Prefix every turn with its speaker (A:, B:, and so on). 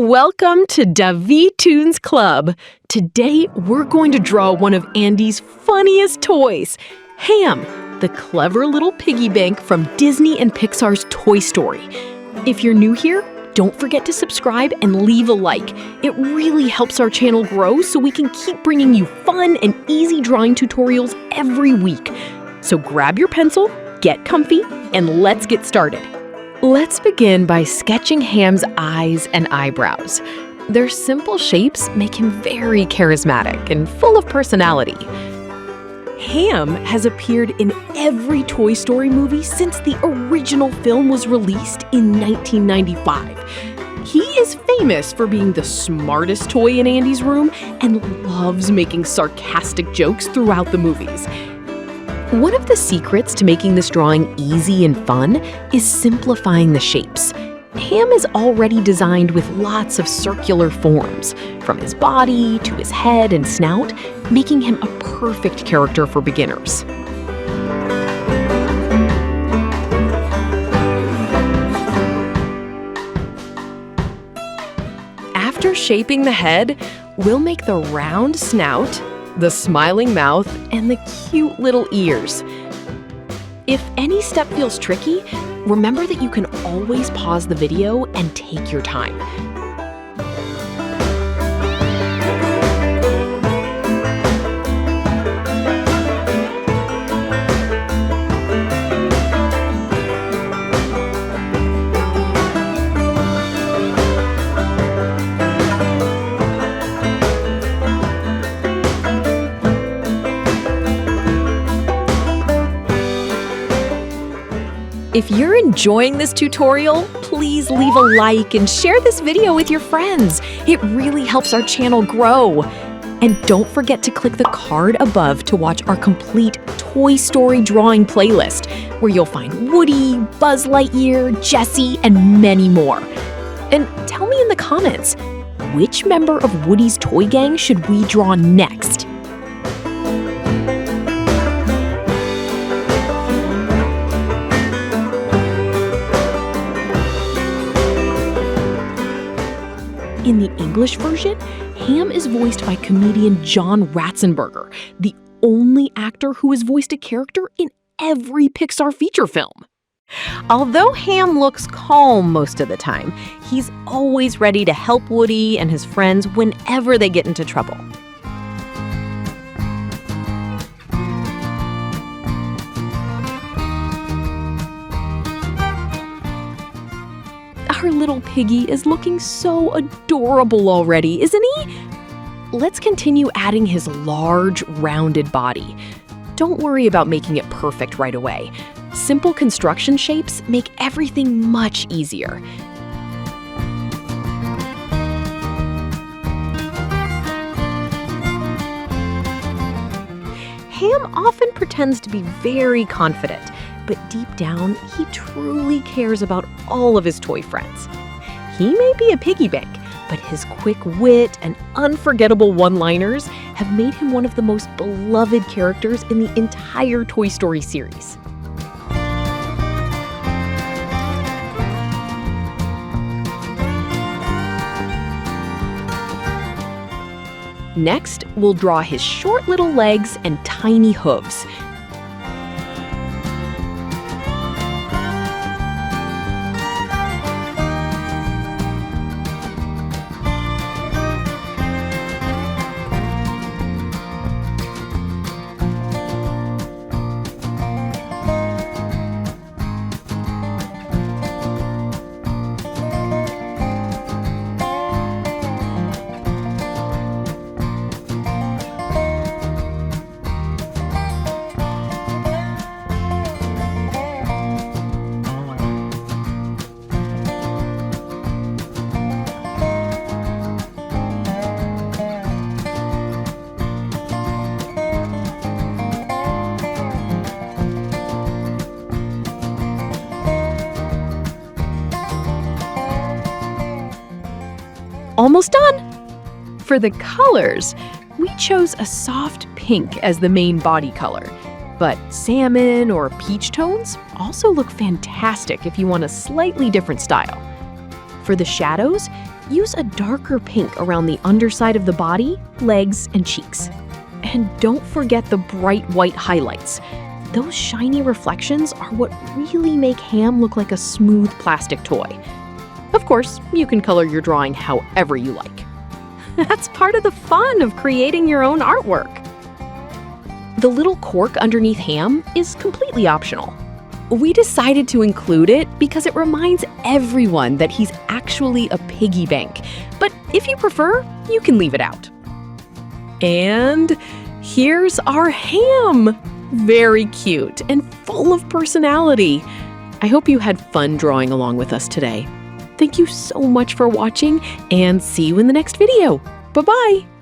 A: Welcome to Davi Toons Club. Today, we're going to draw one of Andy's funniest toys, Hamm, the clever little piggy bank from Disney and Pixar's Toy Story. If you're new here, don't forget to subscribe and leave a like. It really helps our channel grow so we can keep bringing you fun and easy drawing tutorials every week. So grab your pencil, get comfy, and let's get started. Let's begin by sketching Hamm's eyes and eyebrows. Their simple shapes make him very charismatic and full of personality. Hamm has appeared in every Toy Story movie since the original film was released in 1995. He is famous for being the smartest toy in Andy's room and loves making sarcastic jokes throughout the movies. One of the secrets to making this drawing easy and fun is simplifying the shapes. Hamm is already designed with lots of circular forms, from his body to his head and snout, making him a perfect character for beginners. After shaping the head, we'll make the round snout, the smiling mouth, and the cute little ears. If any step feels tricky, remember that you can always pause the video and take your time. If you're enjoying this tutorial, please leave a like and share this video with your friends. It really helps our channel grow. And don't forget to click the card above to watch our complete Toy Story drawing playlist, where you'll find Woody, Buzz Lightyear, Jessie, and many more. And tell me in the comments, which member of Woody's toy gang should we draw next? In the English version, Hamm is voiced by comedian John Ratzenberger, the only actor who has voiced a character in every Pixar feature film. Although Hamm looks calm most of the time, he's always ready to help Woody and his friends whenever they get into trouble. Our little piggy is looking so adorable already, isn't he? Let's continue adding his large, rounded body. Don't worry about making it perfect right away. Simple construction shapes make everything much easier. Hamm often pretends to be very confident, but deep down, he truly cares about all of his toy friends. He may be a piggy bank, but his quick wit and unforgettable one-liners have made him one of the most beloved characters in the entire Toy Story series. Next, we'll draw his short little legs and tiny hooves. Almost done! For the colors, we chose a soft pink as the main body color, but salmon or peach tones also look fantastic if you want a slightly different style. For the shadows, use a darker pink around the underside of the body, legs, and cheeks. And don't forget the bright white highlights. Those shiny reflections are what really make Hamm look like a smooth plastic toy. Of course, you can color your drawing however you like. That's part of the fun of creating your own artwork. The little cork underneath Hamm is completely optional. We decided to include it because it reminds everyone that he's actually a piggy bank. But if you prefer, you can leave it out. And here's our Hamm! Very cute and full of personality. I hope you had fun drawing along with us today. Thank you so much for watching, and see you in the next video. Bye-bye!